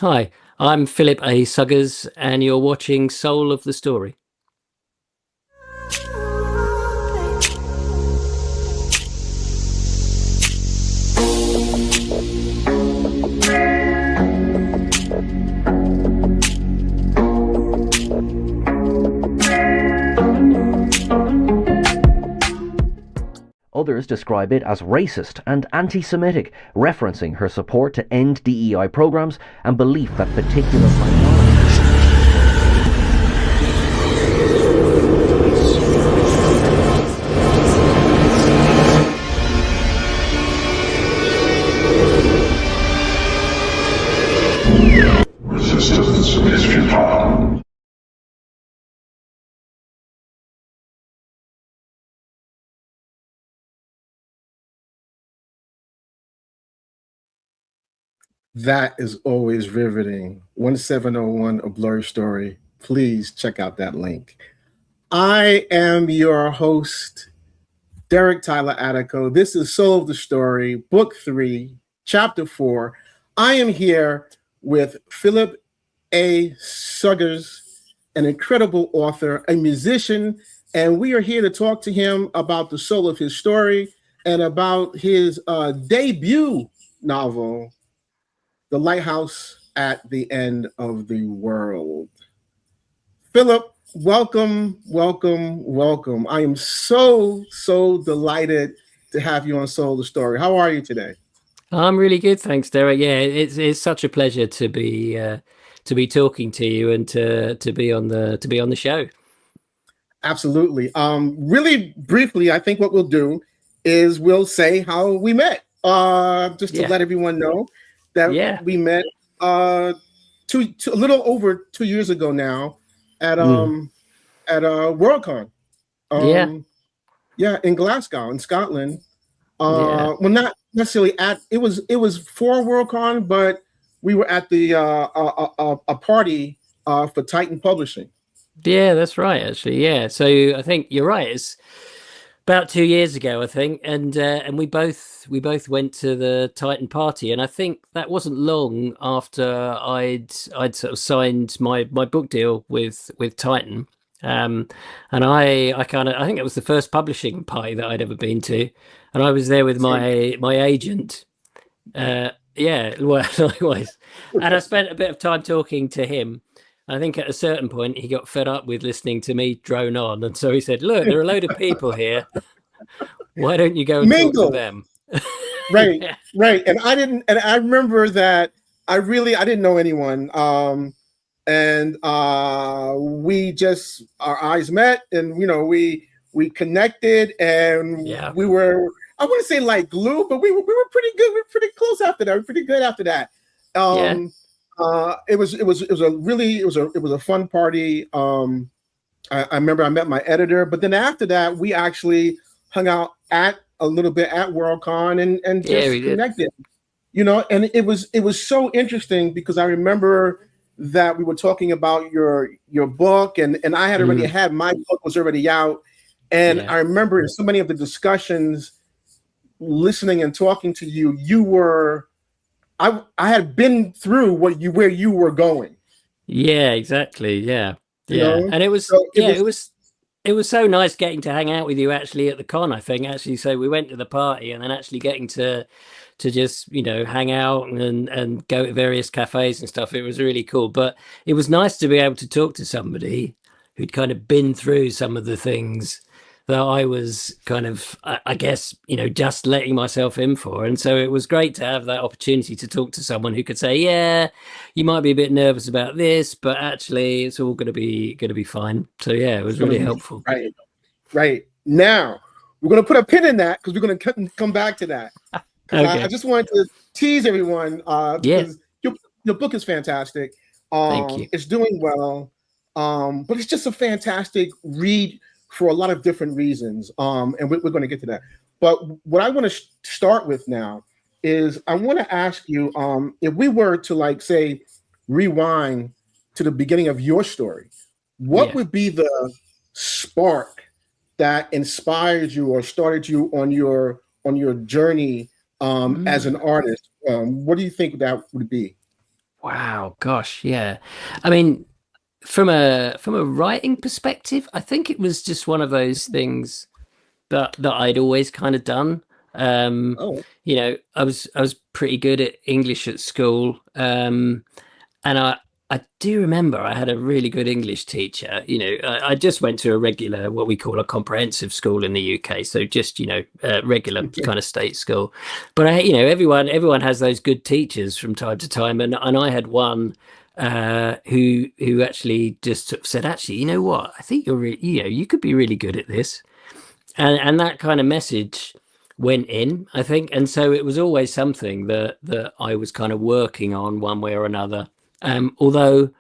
Hi, I'm Phillip Suggars, and you're watching Soul of the Story. Others describe it as racist and anti-Semitic, referencing her support to end DEI programs and belief that particular minorities. Resistance is futile. That is always riveting. 1701 A Blurry Story. Please check out that link. I am your host, Derek Tyler Attico. This is Soul of the Story, Book 3, Chapter 4. I am here with Phillip Suggars, an incredible author, a musician, and we are here to talk to him about the soul of his story and about his debut novel, The Lighthouse at the End of the World. Phillip, welcome, welcome, welcome. I am so delighted to have you on Soul of the Story. How are you today? I'm really good, thanks, Derek. Yeah, it's such a pleasure to be talking to you and to be on the show. Absolutely. Really briefly, I think what we'll do is we'll say how we met. Just to let everyone know that we met a little over 2 years ago now at Worldcon. In Glasgow, in Scotland. Well, not necessarily at it was for Worldcon, but we were at the a party for Titan Publishing. Yeah, that's right, actually. Yeah, so I think you're right. It's about 2 years ago, I think, and we both went to the Titan party, and I think that wasn't long after I'd sort of signed my book deal with Titan. And I think it was the first publishing party that I'd ever been to, and I was there with my agent. Yeah, well, likewise. And I spent a bit of time talking to him. I think at a certain point he got fed up with listening to me drone on, and so he said, "Look, there are a load of people here. Why don't you go and Mingle. talk to them?" Right, right. And I remember that I didn't know anyone. And we just, our eyes met, and we connected, and we were, I wouldn't say like glue, but we were pretty good. We were pretty close after that. We were pretty good after that. It was a fun party. I remember I met my editor, but then after that, we actually hung out a little bit at Worldcon and just connected. And it was so interesting because I remember that we were talking about your book, and I had already had, my book was already out, and I remember in so many of the discussions, listening and talking to you, I had been through where you were going. Yeah, exactly. Yeah. And it was it was so nice getting to hang out with you actually at the con, I think. Actually, so we went to the party and then actually getting to just, hang out and go to various cafes and stuff. It was really cool. But it was nice to be able to talk to somebody who'd kind of been through some of the things that I was kind of, I guess, just letting myself in for. And so it was great to have that opportunity to talk to someone who could say, yeah, you might be a bit nervous about this, but actually it's all going to be fine. So yeah, it was really helpful. Right. Now we're going to put a pin in that because we're going to come back to that. Okay. I just wanted to tease everyone because your book is fantastic. Thank you. It's doing well, but it's just a fantastic read for a lot of different reasons. And we're going to get to that. But what I want to start with now is I want to ask you, if we were to say rewind to the beginning of your story, what would be the spark that inspired you or started you on your journey as an artist? What do you think that would be? Wow, gosh, yeah. I mean, from a writing perspective, I think it was just one of those things that I'd always kind of done. Um, Oh, I was pretty good at English at school, and I do remember I had a really good English teacher. I just went to a regular, what we call a comprehensive school in the UK, so just regular okay. kind of state school. But everyone has those good teachers from time to time, and I had one who actually just said, actually, you know what? I think you could be really good at this, and that kind of message went in, I think, and so it was always something that I was kind of working on one way or another. Although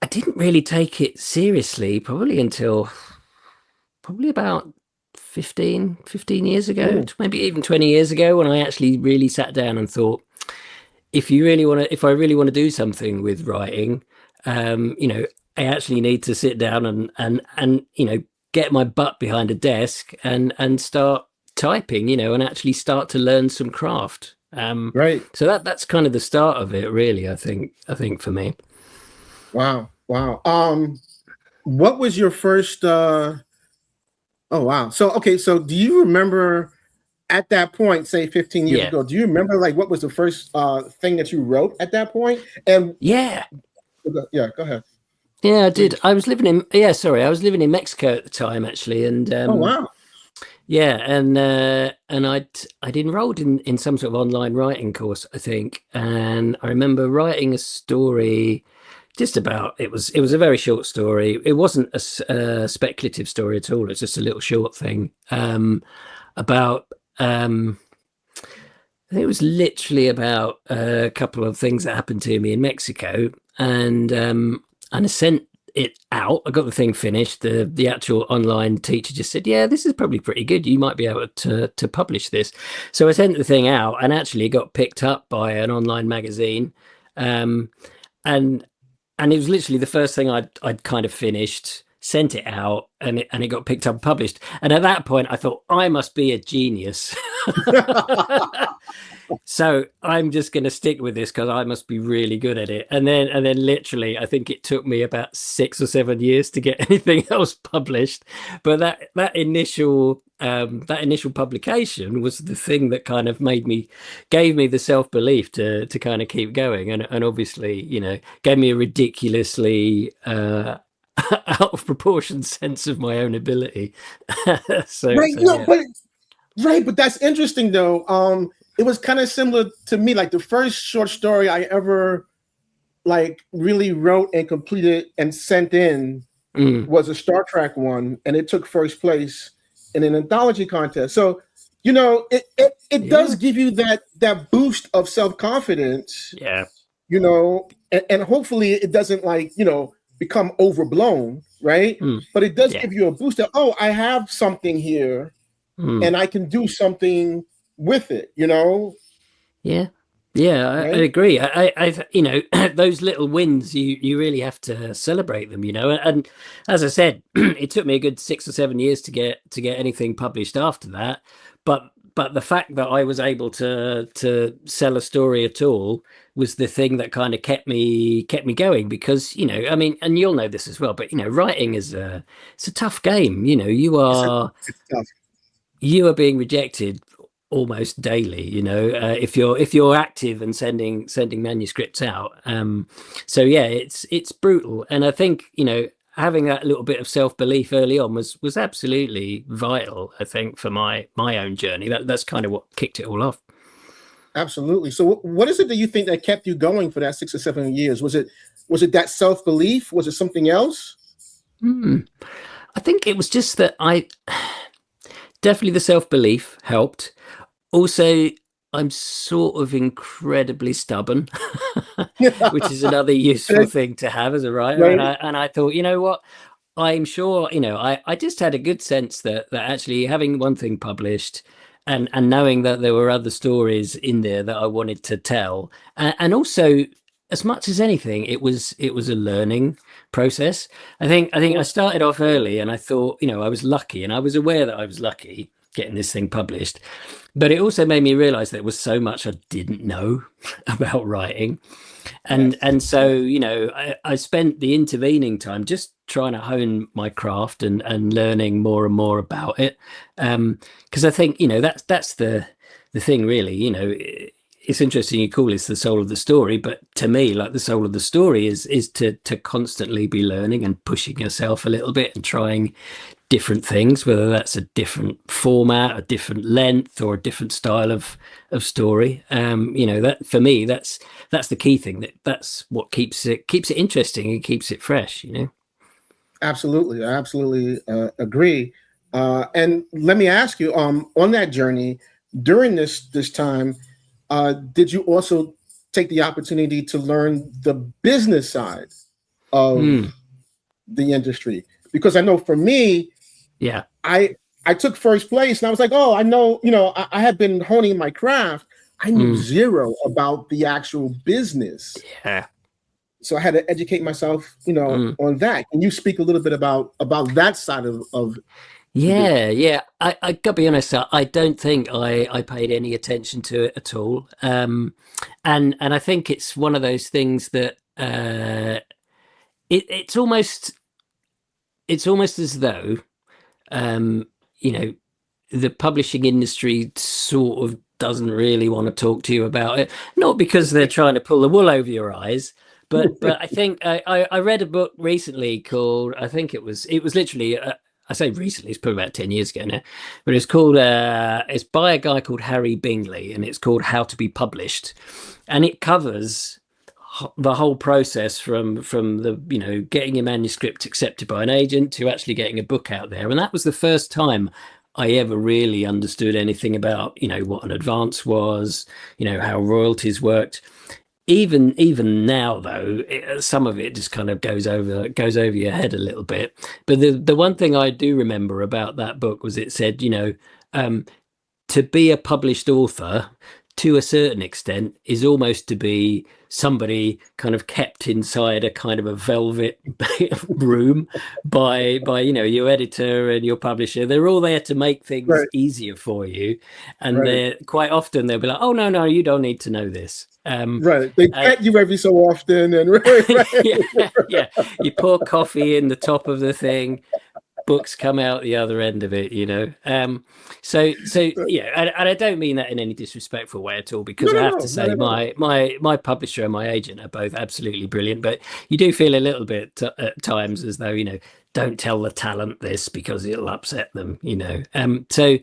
I didn't really take it seriously probably until probably about 15 years ago, Oh, maybe even 20 years ago, when I actually really sat down and thought, if I really want to do something with writing, I actually need to sit down and get my butt behind a desk and start typing, and actually start to learn some craft. right. So that's kind of the start of it, really. I think for me. Wow. Wow. What was your first oh wow. So okay, so do you remember at that point, say 15 years Yeah. ago, do you remember like what was the first thing that you wrote at that point? And Yeah. yeah, go ahead, Yeah, I did. please. I was living in Mexico at the time, actually, and Oh wow. yeah, and I'd enrolled in some sort of online writing course, I think, and I remember writing a story just about it was a very short story. It wasn't a speculative story at all. It's just a little short thing about I think it was literally about a couple of things that happened to me in Mexico, and I sent it out. I got the thing finished. The actual online teacher just said, "Yeah, this is probably pretty good. You might be able to publish this." So I sent the thing out, and actually it got picked up by an online magazine, um, and and it was literally the first thing I'd kind of finished. Sent it out, and it got picked up and published. And at that point, I thought I must be a genius. So I'm just going to stick with this because I must be really good at it. And then literally, I think it took me about 6 or 7 years to get anything else published. But that initial publication was the thing that kind of gave me the self belief to kind of keep going, and obviously, gave me a ridiculously out of proportion sense of my own ability. so Right, so no, yeah. but that's interesting though. It was kind of similar to me. Like the first short story I ever like really wrote and completed and sent in Mm, was a Star Trek one, and it took first place in an anthology contest. So, it does yeah, give you that boost of self-confidence, yeah. and hopefully it doesn't like, become overblown, right? Mm, But it does yeah. give you a boost of, oh, I have something here Mm. and I can do something with it, Yeah, yeah, I right? agree. Those little wins, you really have to celebrate them. And as I said, it took me a good 6 or 7 years to get anything published after that. But the fact that I was able to sell a story at all was the thing that kind of kept me going, because I mean, and you'll know this as well, but writing it's a tough game. You It's, a, are it's tough. you are being rejected almost daily, if you're active and sending manuscripts out. So yeah, it's brutal, and I think having that little bit of self-belief early on was absolutely vital, I think, for my own journey. That's kind of what kicked it all off. Absolutely. So what is it that you think that kept you going for that 6 or 7 years? Was it that self-belief? Was it something else? Hmm. I think it was just that I definitely the self-belief helped. Also, I'm sort of incredibly stubborn, which is another useful thing to have as a writer. And Right. I thought, you know what? I'm sure, I just had a good sense that actually having one thing published, and knowing that there were other stories in there that I wanted to tell, and also, as much as anything, it was a learning process. I think I started off early, and I thought, I was lucky, and I was aware that I was lucky getting this thing published. But it also made me realize there was so much I didn't know about writing. And so, you know, I spent the intervening time just trying to hone my craft and learning more and more about it. Because I think, you know, that's the thing really, you know. It's interesting you call this the soul of the story, but to me, like, the soul of the story is to constantly be learning and pushing yourself a little bit and trying different things, whether that's a different format, a different length, or a different style of story. You know, that for me, that's the key thing. That's what keeps it interesting and keeps it fresh. You know. Absolutely, I absolutely agree. And let me ask you, on that journey during this time, did you also take the opportunity to learn the business side of the industry? Because I know for me, yeah, I took first place, and I was like, oh, I know, you know, I had been honing my craft. I knew zero about the actual business. Yeah. So I had to educate myself, you know, on that. Can you speak a little bit about that side of Yeah. I gotta be honest, I don't think I paid any attention to it at all. And I think it's one of those things that it's almost as though you know, the publishing industry sort of doesn't really want to talk to you about it, not because they're trying to pull the wool over your eyes, but I think I read a book recently called, I think it was literally I say recently, it's probably about 10 years ago now, but it's called it's by a guy called Harry Bingley, and it's called How to Be Published, and it covers the whole process from the, you know, getting your manuscript accepted by an agent to actually getting a book out there. And that was the first time I ever really understood anything about, you know, what an advance was, you know, how royalties worked. Even now, though, some of it just kind of goes over your head a little bit. But the one thing I do remember about that book was it said, you know, to be a published author, to a certain extent, is almost to be somebody kind of kept inside a kind of a velvet room by you know, your editor and your publisher. They're all there to make things easier for you, and they're quite often they'll be like, oh no, you don't need to know this. They pet you every so often, and yeah, you pour coffee in the top of the thing, books come out the other end of it, you know. So yeah, and I don't mean that in any disrespectful way at all, because I have to say my publisher and my agent are both absolutely brilliant, but you do feel a little bit at times as though, you know, don't tell the talent this because it'll upset them, you know. So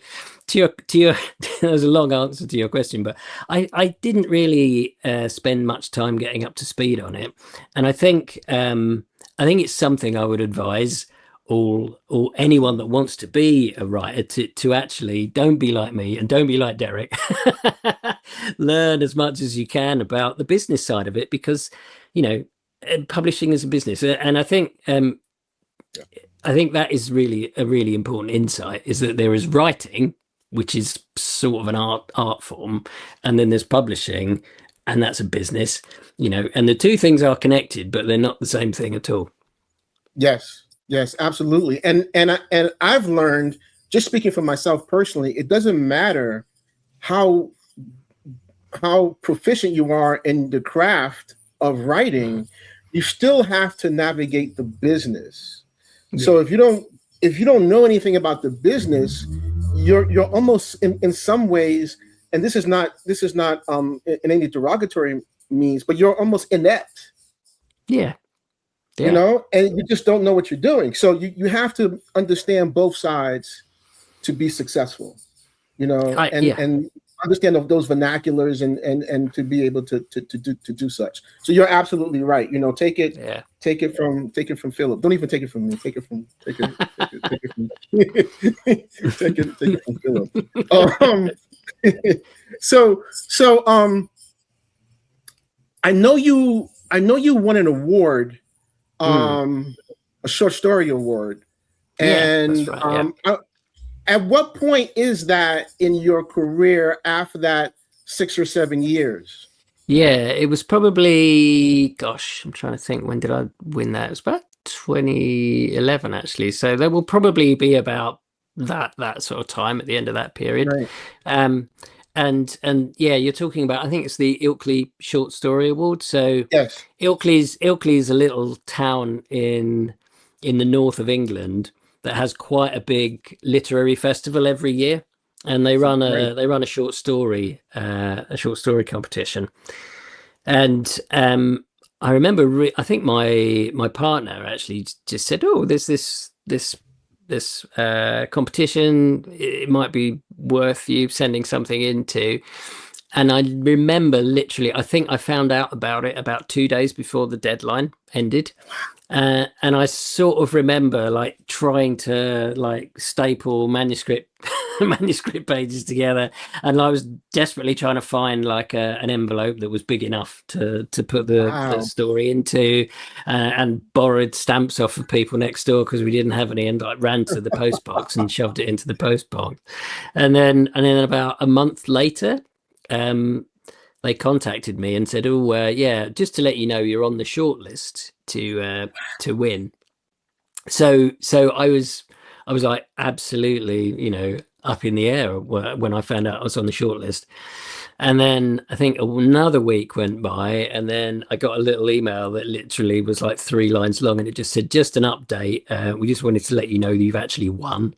to your that was a long answer to your question, but I didn't really spend much time getting up to speed on it, and I think it's something I would advise or anyone that wants to be a writer to actually don't be like me and don't be like Derek. Learn as much as you can about the business side of it, because, you know, publishing is a business, and I think that is really a really important insight, is that there is writing, which is sort of an art form, and then there's publishing, and that's a business, you know, and the two things are connected, but they're not the same thing at all. Yes, absolutely. And I've learned, just speaking for myself personally, it doesn't matter how proficient you are in the craft of writing, you still have to navigate the business. Yeah. So if you don't know anything about the business, you're almost in some ways, and this is not in any derogatory means, but you're almost inept. Yeah. You know, and you just don't know what you're doing. So you have to understand both sides to be successful, you know, and understand of those vernaculars and to be able to do such. So you're absolutely right. You know, take it from Philip. Don't even take it from me. Take it from Philip. So I know you won an award. A short story award, and at what point is that in your career after that 6 or 7 years? Yeah, it was probably, gosh, I'm trying to think, when did I win that? It was about 2011 actually, so there will probably be about that sort of time at the end of that period. Right. and yeah, you're talking about, I think it's the Ilkley Short Story Award. So Yes. Ilkley's a little town in the north of England that has quite a big literary festival every year, and they run a short story competition. And I remember I think my partner actually just said, "Oh, there's this competition. It might be worth you sending something into." And I remember literally, I think I found out about it about 2 days before the deadline ended. And I sort of remember like trying to like staple manuscript manuscript pages together, and I was desperately trying to find like an envelope that was big enough to put the story into, and borrowed stamps off of people next door because we didn't have any, and like ran to the post box and shoved it into the post box. And then about a month later, they contacted me and said, "Oh, yeah, just to let you know, you're on the shortlist to win." So I was like absolutely, up in the air when I found out I was on the shortlist. And then I think another week went by, and then I got a little email that literally was like 3 lines long, and it just said, "Just an update. We just wanted to let you know that you've actually won."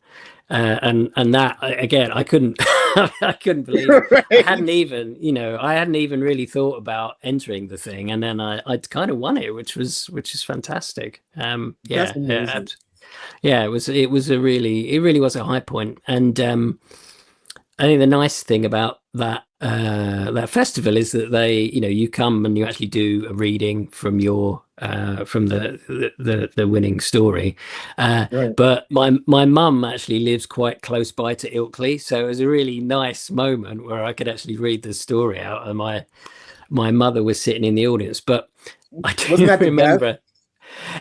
And that again, I couldn't I couldn't believe it. Right. I hadn't even really thought about entering the thing, and then I'd kind of won it, which is fantastic. That's amazing. Yeah, it really was a high point. And I think the nice thing about that festival is that you come and you actually do a reading from your from the winning story. Right. But my mum actually lives quite close by to Ilkley, so it was a really nice moment where I could actually read the story out, and my mother was sitting in the audience. But I do Wasn't that the remember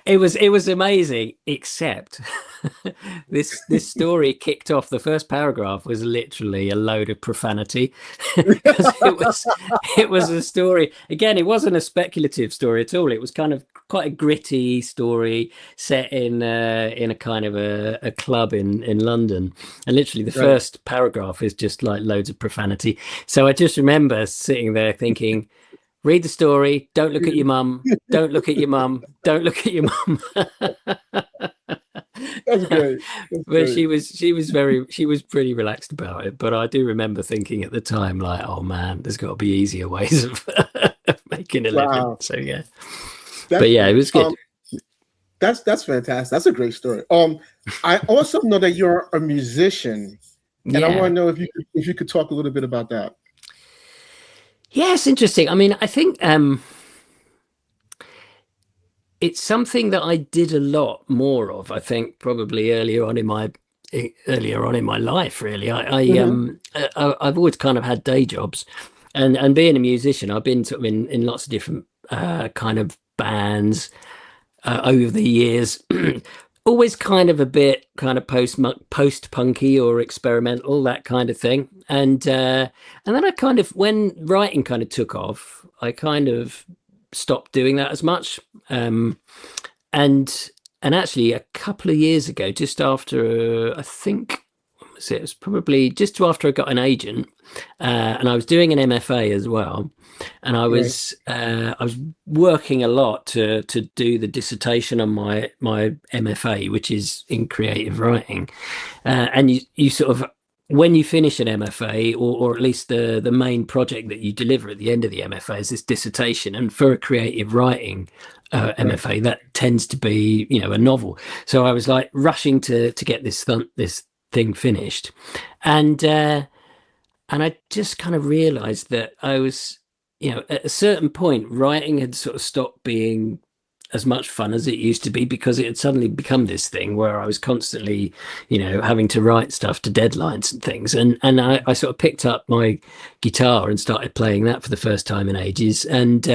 it was amazing, except this story kicked off. The first paragraph was literally a load of profanity because it was a story. Again, it wasn't a speculative story at all. It was kind of quite a gritty story set in a kind of a club in London, and literally the first paragraph is just like loads of profanity. So I just remember sitting there thinking, read the story, don't look at your mum, don't look at your mum, don't look at your mum. That's great. But she was pretty relaxed about it. But I do remember thinking at the time, like, oh man, there's got to be easier ways of making a living. So yeah. But yeah, it was good. That's fantastic. That's a great story. I also know that you're a musician, and I want to know if you could talk a little bit about that. Yeah, it's interesting. I mean, I think it's something that I did a lot more of. I think probably earlier on in my life. Really, I've always kind of had day jobs, and being a musician, I've been sort of in lots of different kind of bands over the years. Always kind of a bit kind of post punky or experimental, that kind of thing. And then I kind of, when writing kind of took off, I kind of stopped doing that as much. And actually a couple of years ago, just after I think it was probably just after I got an agent, and I was doing an MFA as well, and I was working a lot to do the dissertation on my MFA, which is in creative writing, and you sort of, when you finish an MFA, or at least the main project that you deliver at the end of the MFA is this dissertation, and for a creative writing MFA, that tends to be a novel. So I was like rushing to get this thing finished, and I just kind of realized that I was, at a certain point, writing had sort of stopped being as much fun as it used to be, because it had suddenly become this thing where I was constantly, having to write stuff to deadlines and things. And I sort of picked up my guitar and started playing that for the first time in ages. And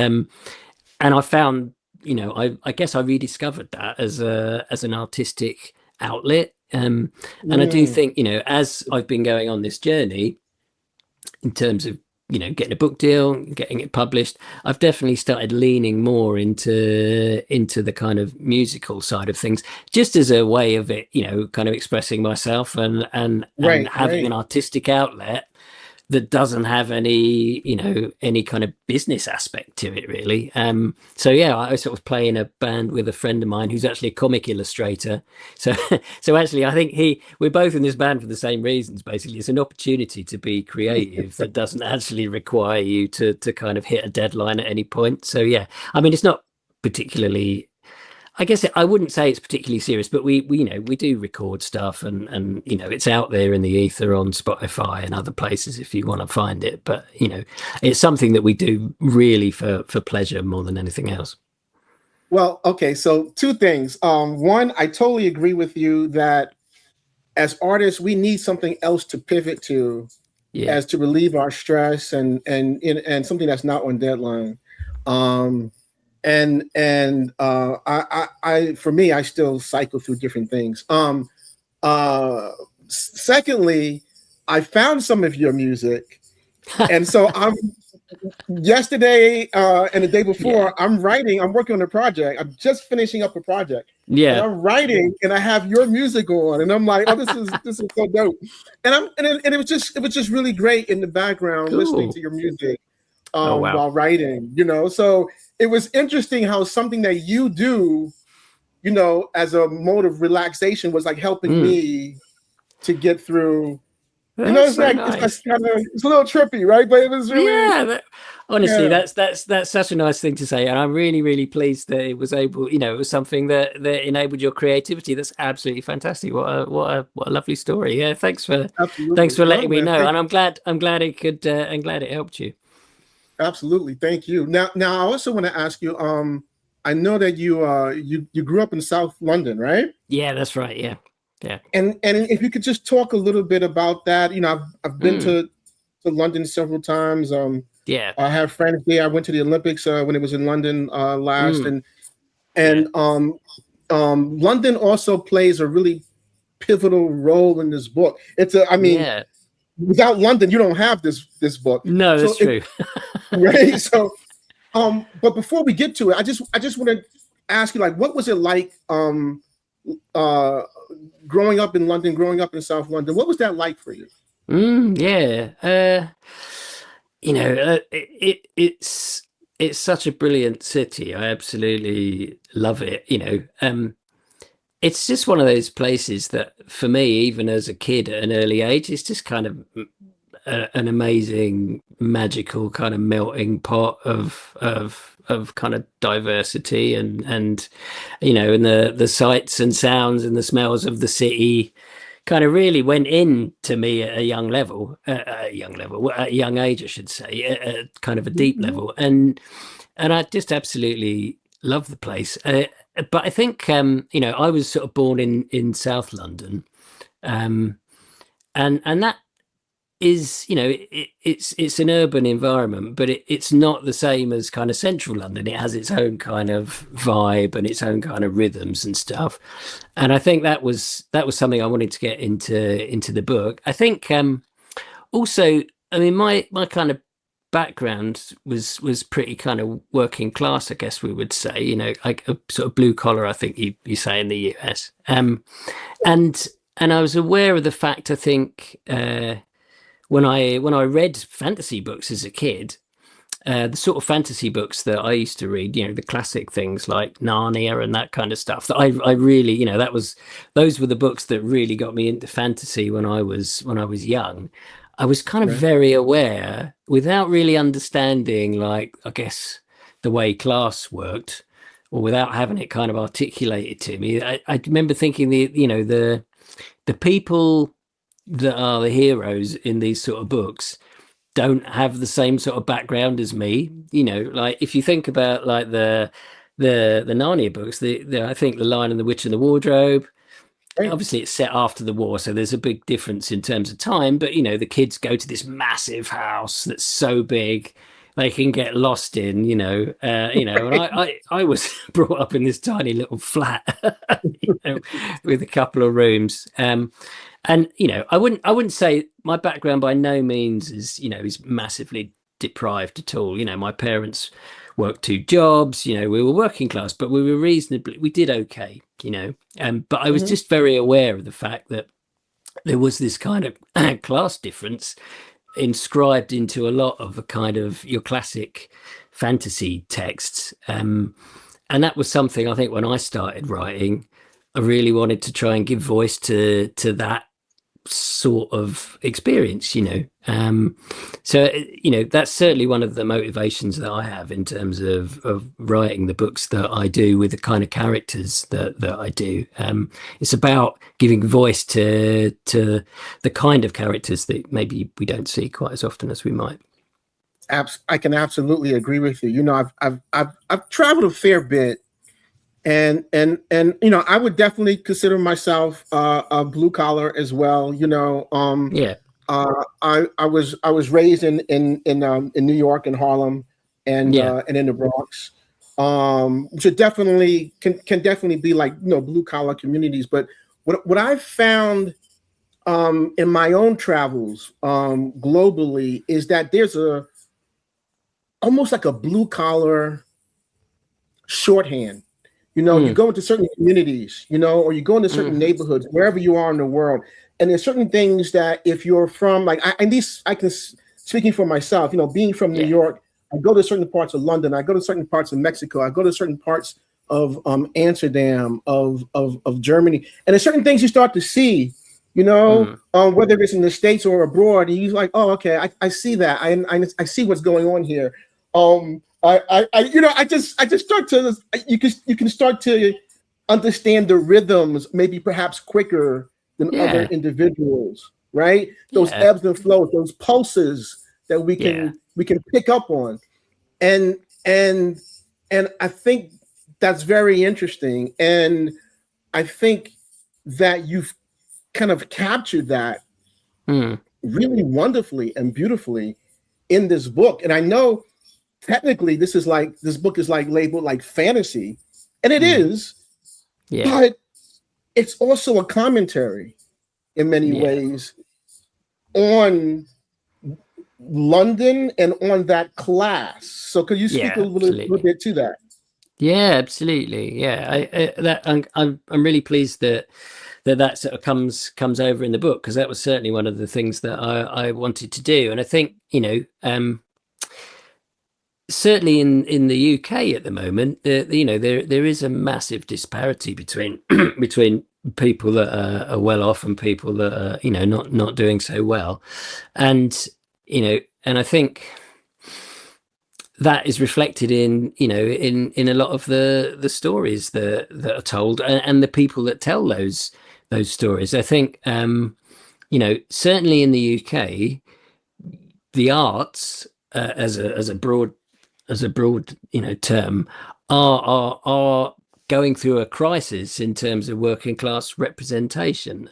I found, I guess I rediscovered that as an artistic outlet. And I do think, as I've been going on this journey in terms of, getting a book deal, getting it published, I've definitely started leaning more into the kind of musical side of things, just as a way of it, kind of expressing myself and having an artistic outlet that doesn't have any, any kind of business aspect to it, really. So yeah, I sort of play in a band with a friend of mine who's actually a comic illustrator. So so actually, I think we're both in this band for the same reasons. Basically, it's an opportunity to be creative that doesn't actually require you to kind of hit a deadline at any point. So yeah, I mean, it's not particularly, I guess I wouldn't say it's particularly serious, but we we do record stuff, and it's out there in the ether on Spotify and other places if you want to find it. But it's something that we do really for pleasure more than anything else. Well, okay, so two things. One, I totally agree with you that as artists, we need something else to pivot to, as to relieve our stress and something that's not on deadline. I for me, I still cycle through different things. Secondly, I found some of your music, and so I'm yesterday and the day before, I'm working on a project. I'm just finishing up a project. And I'm writing, and I have your music on, and I'm like, oh, this is so dope. And it was just really great in the background listening to your music while writing, So it was interesting how something that you do, as a mode of relaxation was like helping me to get through. It's like nice. It's a little trippy, right? But it was really honestly, that's such a nice thing to say, and I'm really, really pleased that it was able, it was something that enabled your creativity. That's absolutely fantastic. What a lovely story. Yeah, thanks for letting me know, and I'm glad it could, I'm glad it helped you. Absolutely, thank you. Now I also want to ask you. I know that you grew up in South London, right? Yeah, that's right. Yeah. Yeah. And if you could just talk a little bit about that. I've been to London several times. I have friends there. I went to the Olympics when it was in London last, and London also plays a really pivotal role in this book. Without London, you don't have this book. No, that's true. Right. So, but before we get to it, I just want to ask you, like, what was it like growing up in London, growing up in South London? What was that like for you? It's such a brilliant city. I absolutely love it. It's just one of those places that for me, even as a kid at an early age, it's just kind of an amazing, magical kind of melting pot of kind of diversity and the sights and sounds and the smells of the city kind of really went in to me at a young age, I should say, at kind of a deep level, and I just absolutely love the place. But I think I was sort of born in South London, and that is, it's an urban environment, but it's not the same as kind of central London. It has its own kind of vibe and its own kind of rhythms and stuff. And I think that was something I wanted to get into the book. I think also, I mean, my kind of background was pretty kind of working class, I guess we would say, like a sort of blue collar, I think you say in the US. And I was aware of the fact, I think, when I read fantasy books as a kid, the sort of fantasy books that I used to read, the classic things like Narnia and that kind of stuff, that I really, those were the books that really got me into fantasy when I was young. I was kind of very aware, without really understanding, like, I guess, the way class worked, or without having it kind of articulated to me. I remember thinking the people that are the heroes in these sort of books don't have the same sort of background as me. Like if you think about like the Narnia books, I think The Lion and the Witch and the Wardrobe, obviously it's set after the war, so there's a big difference in terms of time, but the kids go to this massive house that's so big they can get lost in, and I was brought up in this tiny little flat with a couple of rooms. And I wouldn't say my background by no means is massively deprived at all. My parents worked 2 jobs. We were working class, but we did okay. But I was just very aware of the fact that there was this kind of class difference inscribed into a lot of the kind of your classic fantasy texts. And that was something I think when I started writing, I really wanted to try and give voice to that sort of experience, so that's certainly one of the motivations that I have in terms of writing the books that I do with the kind of characters that I do. It's about giving voice to the kind of characters that maybe we don't see quite as often as we might. I can absolutely agree with you. I've traveled a fair bit, and I would definitely consider myself a blue collar as well. Yeah. I was raised in New York, in Harlem, and in the Bronx, which are definitely can definitely be like blue collar communities. But what I've found in my own travels globally is that there's almost like a blue collar shorthand. You go into certain communities, or you go into certain neighborhoods, wherever you are in the world. And there's certain things that if you're from, like, I can, speaking for myself, being from New York, I go to certain parts of London, I go to certain parts of Mexico, I go to certain parts of Amsterdam, of Germany. And there's certain things you start to see, whether it's in the States or abroad, and you're like, oh, okay, I see that. I see what's going on here. I just start to, you can start to understand the rhythms, maybe perhaps quicker than other individuals, right? Those ebbs and flows, those pulses that we can pick up on, and I think that's very interesting, and I think that you've kind of captured that really wonderfully and beautifully in this book. And I know technically this book is like labeled like fantasy, and it is, but it's also a commentary in many ways on London and on that class. So could you speak a little bit to that? Yeah, absolutely. Yeah, I'm really pleased that sort of comes over in the book, because that was certainly one of the things that I wanted to do. And I think certainly in the UK at the moment, there is a massive disparity between between people that are well off and people that are not doing so well, and I think that is reflected in a lot of the stories that are told, and the people that tell those stories. I think certainly in the UK, the arts as a broad term are going through a crisis in terms of working class representation.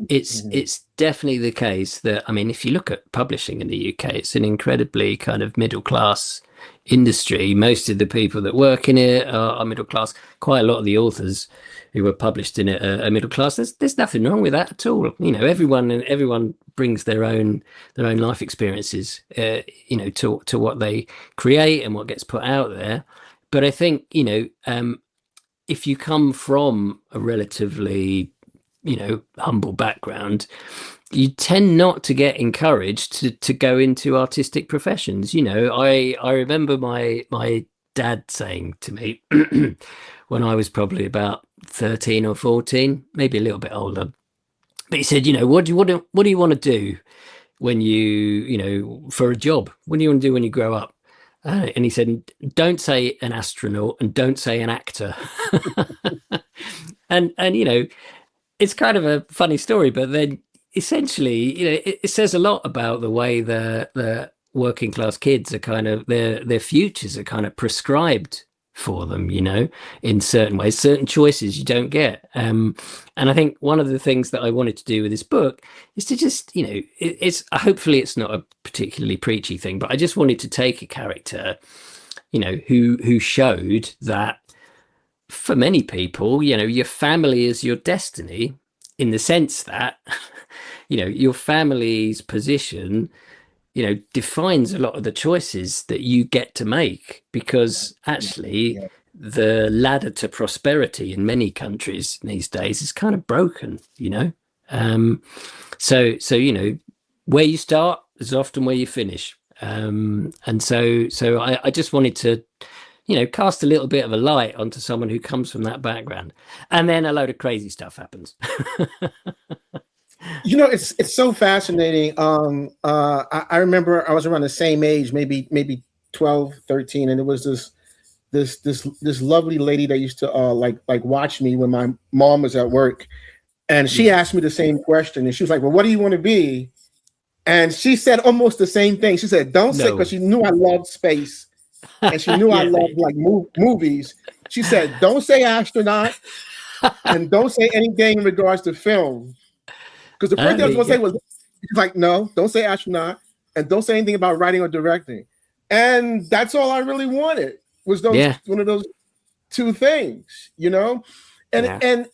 It's definitely the case that, if you look at publishing in the UK, it's an incredibly kind of middle class industry. Most of the people that work in it are middle class. Quite a lot of the authors who were published in it are middle class. There's nothing wrong with that at all. Everyone brings their own life experiences to what they create and what gets put out there. But I think if you come from a relatively humble background, you tend not to get encouraged to go into artistic professions. I remember my dad saying to me when I was probably about 13 or 14, maybe a little bit older, but he said, what do you want to do when for a job? What do you want to do when you grow up? And he said, don't say an astronaut and don't say an actor. and it's kind of a funny story, but then essentially, it says a lot about the way the working class kids are kind of, their futures are kind of prescribed for them, in certain ways, certain choices you don't get. And I think one of the things that I wanted to do with this book is to just, it's hopefully it's not a particularly preachy thing, but I just wanted to take a character, who showed that for many people, your family is your destiny, in the sense that, your family's position defines a lot of the choices that you get to make, because actually the ladder to prosperity in many countries these days is kind of broken, so where you start is often where you finish. And so I just wanted to, cast a little bit of a light onto someone who comes from that background, and then a load of crazy stuff happens. It's so fascinating. I remember I was around the same age, maybe 12, 13, and it was this lovely lady that used to like watch me when my mom was at work, and she asked me the same question, and she was like, "Well, what do you want to be?" And she said almost the same thing. She said, "Don't say," because she knew I loved space, and she knew I loved like movies. She said, "Don't say astronaut, and don't say anything in regards to film." Because the first thing I was going to say was, like, no, don't say astronaut, and don't say anything about writing or directing. And that's all I really wanted, was one of those two things, And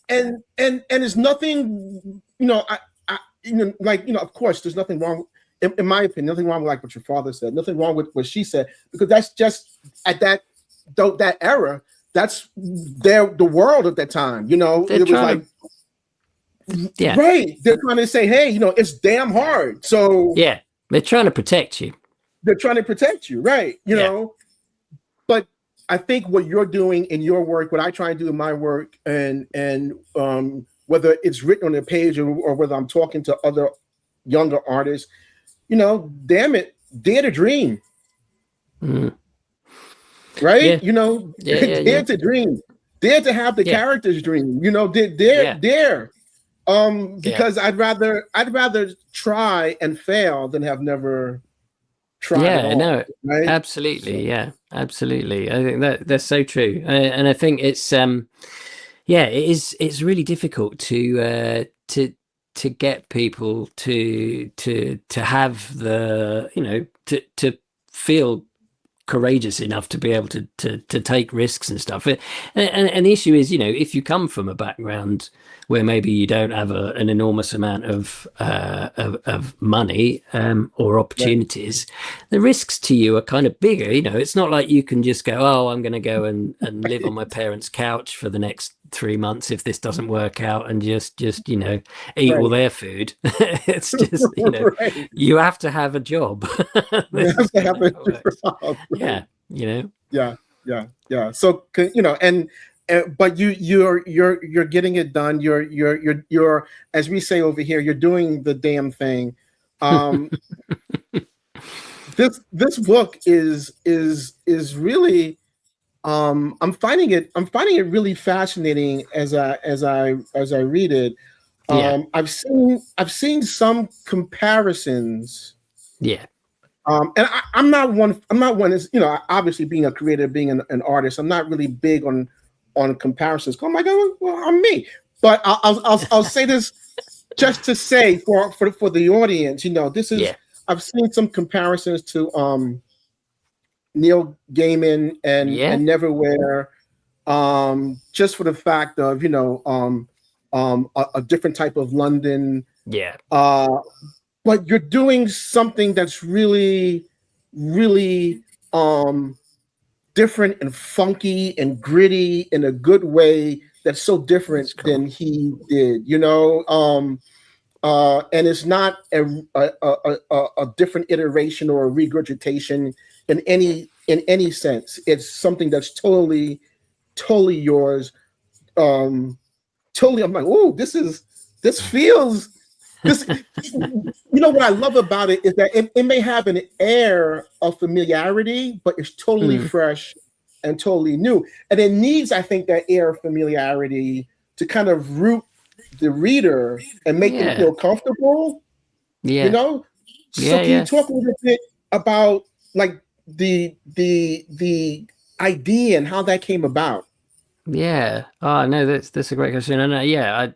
it's nothing, of course, there's nothing wrong, in my opinion, nothing wrong with like what your father said, nothing wrong with what she said, because that's just at that era, that's the world at that time, it was like. Right. They're trying to say, hey, it's damn hard. So they're trying to protect you. They're trying to protect you, right? You know. But I think what you're doing in your work, what I try and do in my work, and whether it's written on a page or whether I'm talking to other younger artists, damn it, dare to dream. Right? Dare to dream. Dare to have the characters dream. Dare. Because I'd rather try and fail than have never tried. Yeah, no, right? Absolutely. Yeah, absolutely. I think that's so true. And I think it's it's really difficult to get people to have the, to feel courageous enough to be able to take risks and stuff. And the issue is, if you come from a background where maybe you don't have an enormous amount of money or opportunities, the risks to you are kind of bigger. It's not like you can just go, oh, I'm going to go and live on my parents' couch for the next 3 months if this doesn't work out, and just eat all their food. It's just you have to have a job. You have to have a job. Yeah. So but you're getting it done. You're as we say over here, you're doing the damn thing. This book is really I'm finding it really fascinating as I read it. I've seen some comparisons. And I'm not one is, obviously being a creator, being an artist, I'm not really big on comparisons. Oh my God, well, I'm me. But I'll say this just to say for the audience, this is I've seen some comparisons to Neil Gaiman and Neverwhere, just for the fact of a different type of London. But you're doing something that's really, really different and funky and gritty in a good way. That's so different than he did, and it's not a different iteration or a regurgitation in any sense. It's something that's totally yours. Totally, I'm like, oh, this feels. What I love about it is that it may have an air of familiarity, but it's totally fresh and totally new. And it needs, I think, that air of familiarity to kind of root the reader and make them feel comfortable. So can you talk a little bit about like the idea and how that came about? Oh no, that's a great question. And I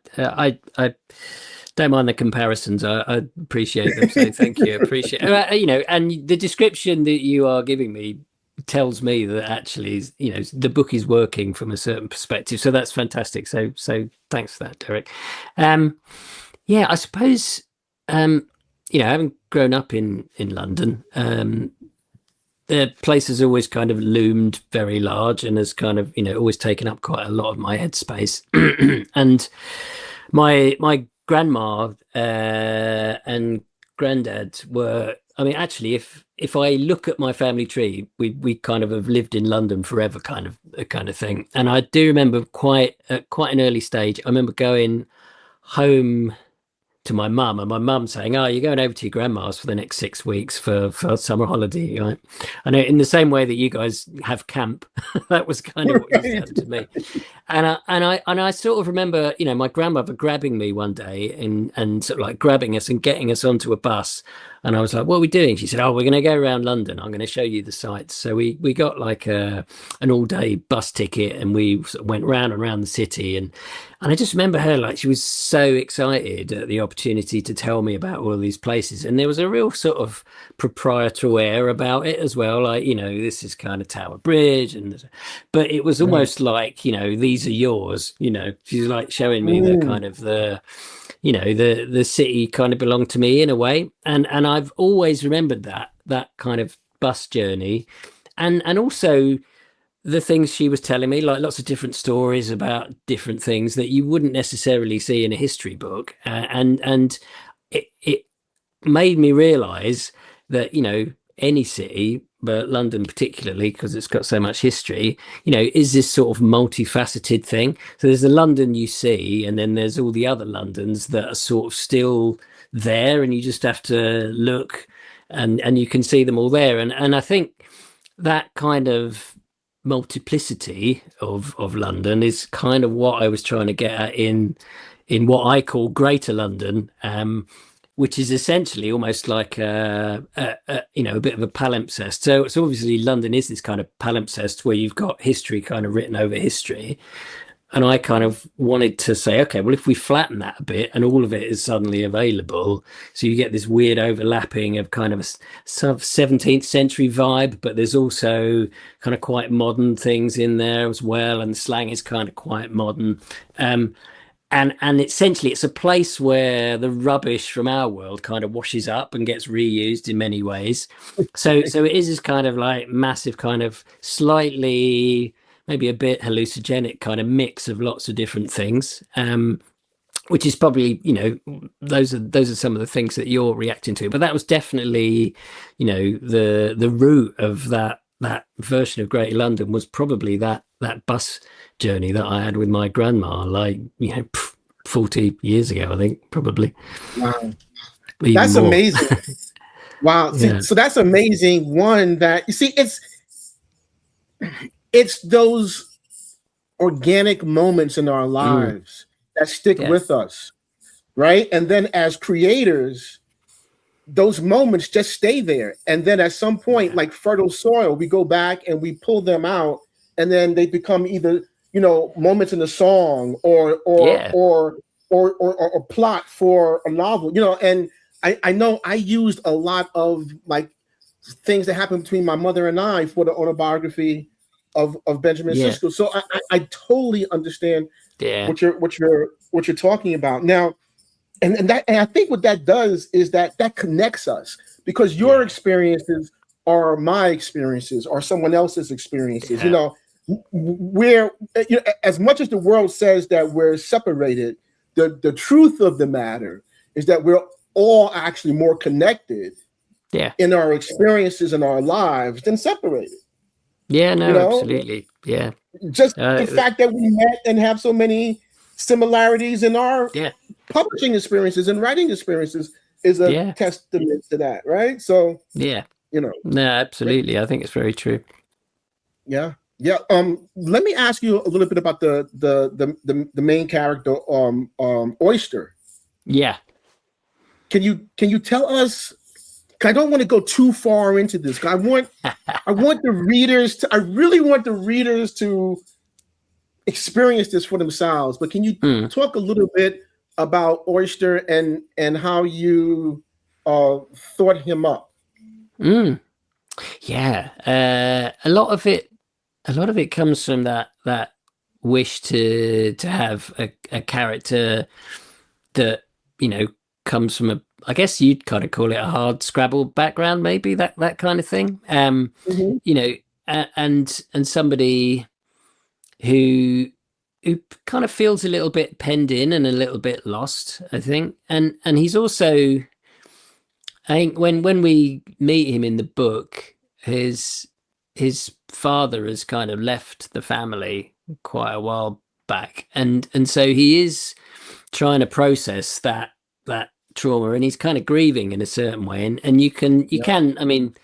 don't mind the comparisons. I appreciate them. So thank you. Appreciate and the description that you are giving me tells me that actually, the book is working from a certain perspective. So that's fantastic. So thanks for that, Derek. I suppose, having grown up in London, the place has always kind of loomed very large and has kind of, always taken up quite a lot of my headspace. And my grandma and granddad were I mean, actually, if I look at my family tree, we kind of have lived in London forever, kind of thing. And I do remember quite an early stage. I remember going home to my mum, and my mum saying, "Oh, you're going over to your grandma's for the next 6 weeks for summer holiday, right?" I know, in the same way that you guys have camp, that was kind of what used to happen to me. And I sort of remember, my grandmother grabbing me one day and sort of like grabbing us and getting us onto a bus. And I was like, "What are we doing?" She said, "Oh, we're going to go around London. I'm going to show you the sights." So we got like an all day bus ticket, and we sort of went round and round the city. And I just remember her, like, she was so excited at the opportunity to tell me about all of these places. And there was a real sort of proprietary air about it as well. Like, this is kind of Tower Bridge. But it was almost like, these are yours. She's like showing me the kind of the city kind of belonged to me in a way. And I've always remembered that kind of bus journey. And also the things she was telling me, like lots of different stories about different things that you wouldn't necessarily see in a history book, and it made me realize that any city, but London particularly because it's got so much history, is this sort of multifaceted thing. So there's the London you see, and then there's all the other Londons that are sort of still there, and you just have to look, and you can see them all there. And I think that kind of multiplicity of London is kind of what I was trying to get at in what I call Greater London, which is essentially almost like a bit of a palimpsest. So obviously London is this kind of palimpsest where you've got history kind of written over history. And I kind of wanted to say, okay, well, if we flatten that a bit and all of it is suddenly available, so you get this weird overlapping of kind of a sort of 17th century vibe, but there's also kind of quite modern things in there as well, and the slang is kind of quite modern. And essentially it's a place where the rubbish from our world kind of washes up and gets reused in many ways. So it is this kind of like massive kind of slightly maybe a bit hallucinogenic kind of mix of lots of different things, which is probably, those are some of the things that you're reacting to. But that was definitely, the root of that version of Greater London was probably that bus journey that I had with my grandma, like 40 years ago, I think, probably. Wow, that's more amazing. Wow. Yeah. So that's amazing. One that you see, it's those organic moments in our lives that stick with us, right? And then as creators, those moments just stay there. And then at some point, like fertile soil, we go back and we pull them out, and then they become either, moments in a song or plot for a novel, and I know I used a lot of like things that happened between my mother and I for the autobiography of Benjamin Sisko. So I totally understand what you're talking about now, and I think what that does is that connects us, because your experiences are my experiences or someone else's experiences. We're as much as the world says that we're separated, the truth of the matter is that we're all actually more connected in our experiences in our lives than separated. Yeah, no, absolutely. Yeah. Just the fact that we met and have so many similarities in our publishing experiences and writing experiences is a testament to that, right? So no, absolutely. I think it's very true. Yeah. Let me ask you a little bit about the main character, Oyster. Yeah. Can you tell us? I don't want to go too far into this. I want the readers to. I really want the readers to experience this for themselves. But can you talk a little bit about Oyster and how you thought him up? Yeah, a lot of it comes from that wish to have a character that comes from I guess you'd kind of call it a hard Scrabble background, maybe that kind of thing. And somebody who kind of feels a little bit penned in and a little bit lost, I think. And he's also I think when we meet him in the book, his father has kind of left the family quite a while back, and so he is trying to process that trauma, and he's kind of grieving in a certain way, and you can I mean,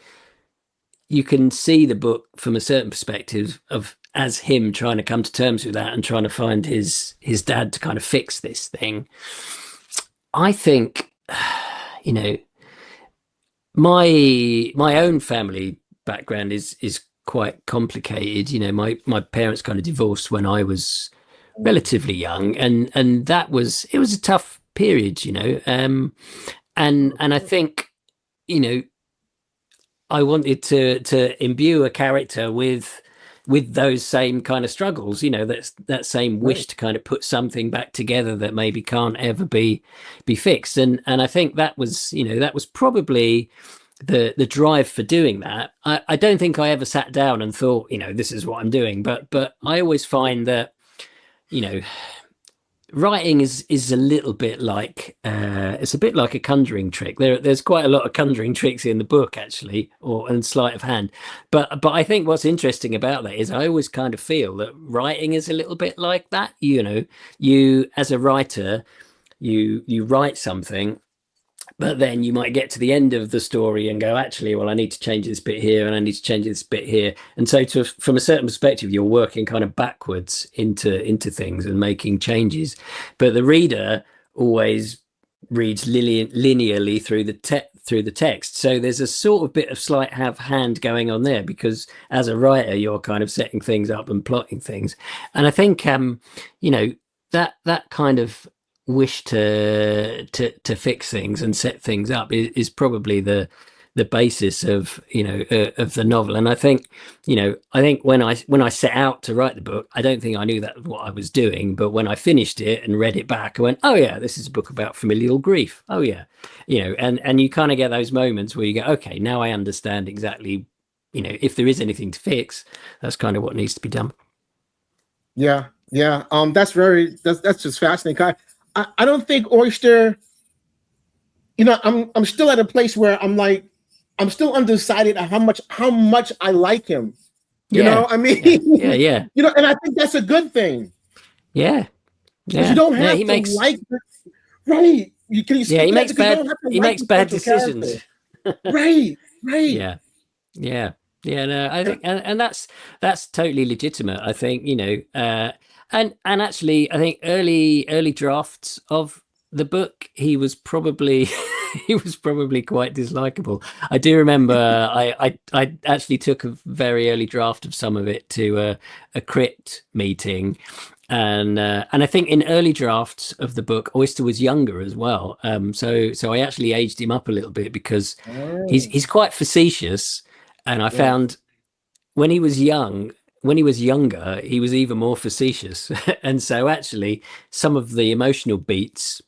you can see the book from a certain perspective of as him trying to come to terms with that and trying to find his dad to kind of fix this thing. I think, you know, my own family background is quite complicated. You know, my parents kind of divorced when I was relatively young, and it was a tough period, you know. And I think, you know, I wanted to imbue a character with those same kind of struggles, you know, that same wish to kind of put something back together that maybe can't ever be fixed. And I think that was, you know, that was probably the drive for doing that. I don't think I ever sat down and thought, you know, this is what I'm doing, but I always find that, you know, writing is a little bit like it's a bit like a conjuring trick. There's quite a lot of conjuring tricks in the book, actually, and sleight of hand. But I think what's interesting about that is I always kind of feel that writing is a little bit like that. You know, you as a writer, you write something, but then you might get to the end of the story and go, actually, well, I need to change this bit here and I need to change this bit here. And so from a certain perspective, you're working kind of backwards into things and making changes. But the reader always reads linearly through the text. So there's a sort of bit of sleight of hand going on there, because as a writer, you're kind of setting things up and plotting things. And I think, you know, that kind of wish to fix things and set things up is probably the basis of, you know, of the novel. And I think, you know, when I set out to write the book, I don't think I knew that was what I was doing, but when I finished it and read it back, I went, oh yeah, this is a book about familial grief. Oh yeah, you know, and you kind of get those moments where you go, okay, now I understand exactly, you know, if there is anything to fix, that's kind of what needs to be done. Yeah, that's just fascinating. I don't think Oyster, you know, I'm still at a place where I'm still undecided on how much I like him. You know, I mean, yeah. You know, and I think that's a good thing. Yeah. You don't have to like it. Right. He makes bad decisions. Right. Yeah. No, I think, and that's totally legitimate. I think, you know, and actually, I think early drafts of the book, he was probably quite dislikable. I do remember I actually took a very early draft of some of it to a crit meeting, and I think in early drafts of the book, Oyster was younger as well. So I actually aged him up a little bit, because he's quite facetious, and I found when he was younger, he was even more facetious. And so actually some of the emotional beats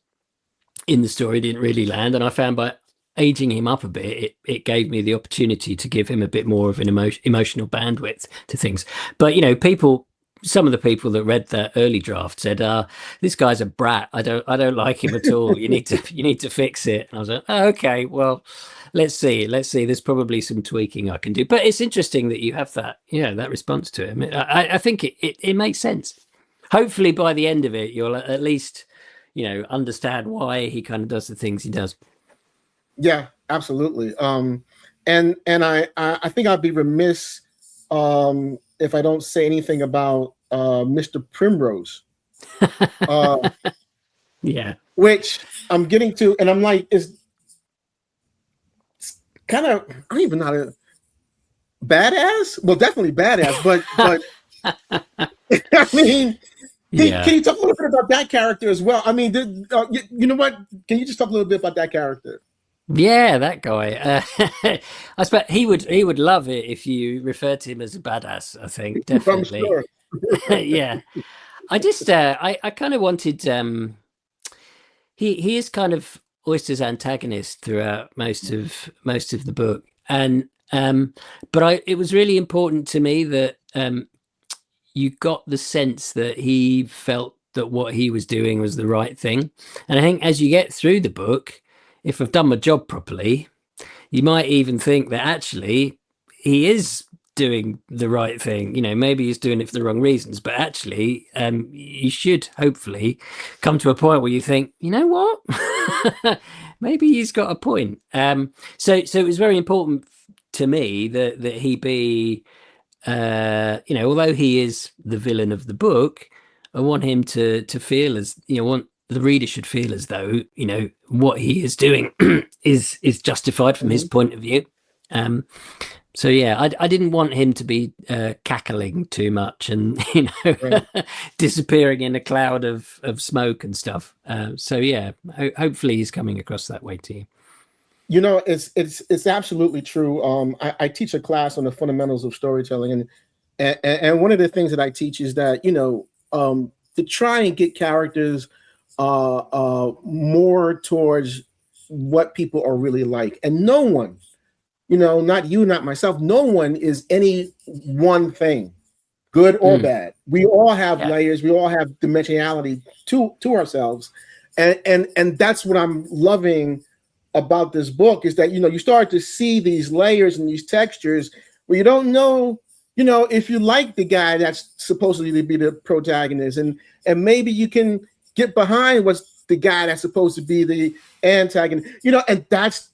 in the story didn't really land. And I found by aging him up a bit, it gave me the opportunity to give him a bit more of an emotional bandwidth to things. But, you know, some of the people that read that early draft said, this guy's a brat. I don't like him at all. You need to fix it. And I was like, oh, okay, well, let's see. There's probably some tweaking I can do. But it's interesting that you have that, you know, that response to it. I think it makes sense. Hopefully by the end of it, you'll at least, you know, understand why he kind of does the things he does. Yeah, absolutely. And I think I'd be remiss if I don't say anything about Mr. Primrose. Yeah. Which I'm getting to, and I'm like, it's kind of, I don't even know how to, badass? Well, definitely badass, but I mean, can you talk a little bit about that character as well? I mean, you know what? Can you just talk a little bit about that character? Yeah, that guy. I suppose he would love it if you referred to him as a badass. I think definitely. I'm sure. Yeah, I just I kind of wanted. He is kind of Oyster's antagonist throughout most of the book, and but it was really important to me that you got the sense that he felt that what he was doing was the right thing, and I think as you get through the book, if I've done my job properly, you might even think that actually he is doing the right thing. Maybe he's doing it for the wrong reasons, but actually, you should hopefully come to a point where you think, you know what, maybe he's got a point. So it was very important to me that he be, although he is the villain of the book, I want him to feel as, want the reader should feel as though, what he is doing is justified from his point of view. So yeah, I didn't want him to be cackling too much and Right. disappearing in a cloud of smoke and stuff. So yeah, hopefully he's coming across that way to you. It's absolutely true. I teach a class on the fundamentals of storytelling, and one of the things that I teach is that to try and get characters more towards what people are really like, and no one, not you, not myself, no one is any one thing, good or bad. We all have layers. We all have dimensionality to ourselves, and that's what I'm loving about this book, is that you start to see these layers and these textures where you don't know if you like the guy that's supposedly to be the protagonist, and maybe you can get behind what's the guy that's supposed to be the antagonist, and that's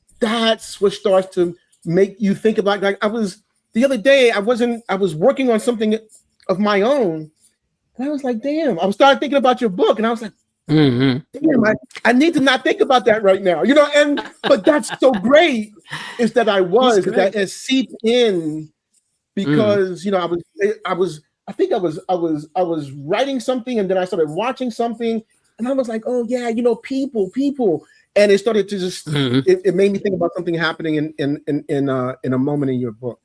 what starts to make you think about, like I was the other day, I was working on something of my own, and I was like, damn, I started thinking about your book, and I was like, damn, I need to not think about that right now, but that's so great, is that that it seeped in, because I was writing something, and then I started watching something, and I was like, oh yeah, people, and it started to just it made me think about something happening in a moment in your book,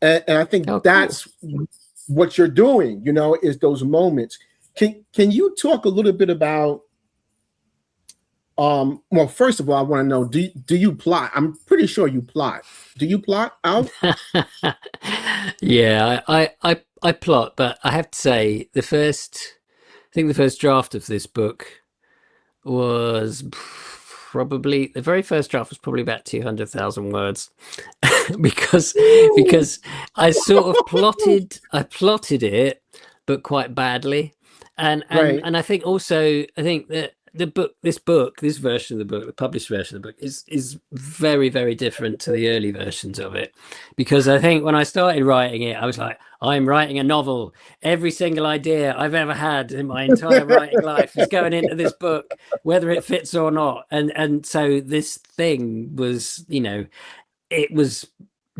and I think that's what you're doing, is those moments. Can you talk a little bit about, well, first of all, I want to know, do you plot? I'm pretty sure you plot. Do you plot out? Yeah, I plot, but I have to say the first draft of this book was probably, the very first draft was probably about 200,000 words because I sort of plotted it, but quite badly. And I think that this version of the book, the published version of the book, is very, very different to the early versions of it, because I think when I started writing it, I was like, I'm writing a novel. Every single idea I've ever had in my entire writing life is going into this book, whether it fits or not. And so this thing was, it was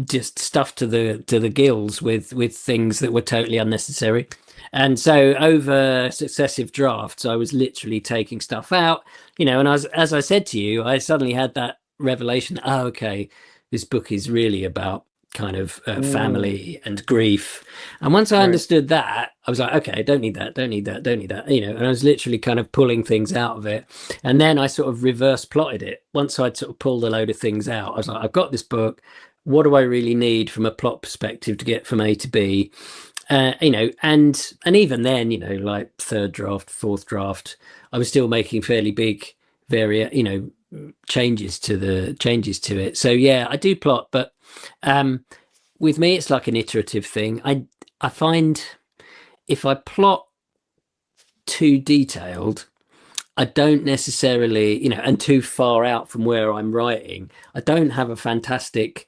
just stuffed to the gills with things that were totally unnecessary. And so over successive drafts, I was literally taking stuff out, and as I said to you, I suddenly had that revelation. Oh, okay, this book is really about kind of family and grief. And once I understood that, I was like, okay, don't need that. And I was literally kind of pulling things out of it. And then I sort of reverse plotted it. Once I'd sort of pulled a load of things out, I was like, I've got this book. What do I really need from a plot perspective to get from A to B? And even then, like third draft, fourth draft, I was still making fairly big changes to it. So yeah, I do plot, but with me, it's like an iterative thing. I find if I plot too detailed, I don't necessarily, and too far out from where I'm writing, I don't have a fantastic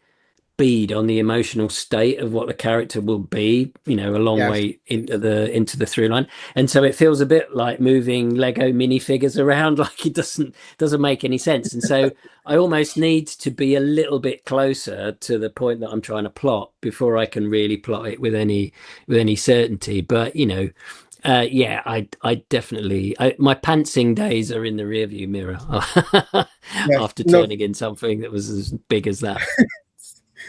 bead on the emotional state of what the character will be, a long way into the through line. And so it feels a bit like moving Lego minifigures around, like it doesn't make any sense. And so I almost need to be a little bit closer to the point that I'm trying to plot before I can really plot it with any certainty. But I definitely, my pantsing days are in the rearview mirror after turning in something that was as big as that.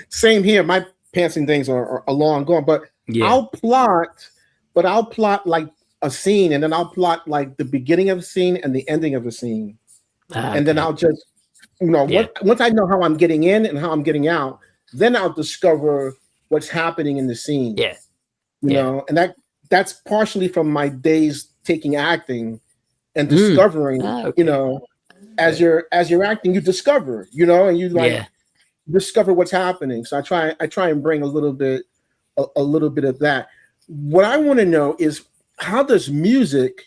Same here. My pantsing things are long gone, but I'll plot like a scene, and then I'll plot like the beginning of a scene and the ending of a scene. And then I'll just, once I know how I'm getting in and how I'm getting out, then I'll discover what's happening in the scene. Yeah. And that's partially from my days taking acting and discovering, as you're acting, you discover, and you like, discover what's happening. So I try and bring a little bit of that. What I want to know is, how does music,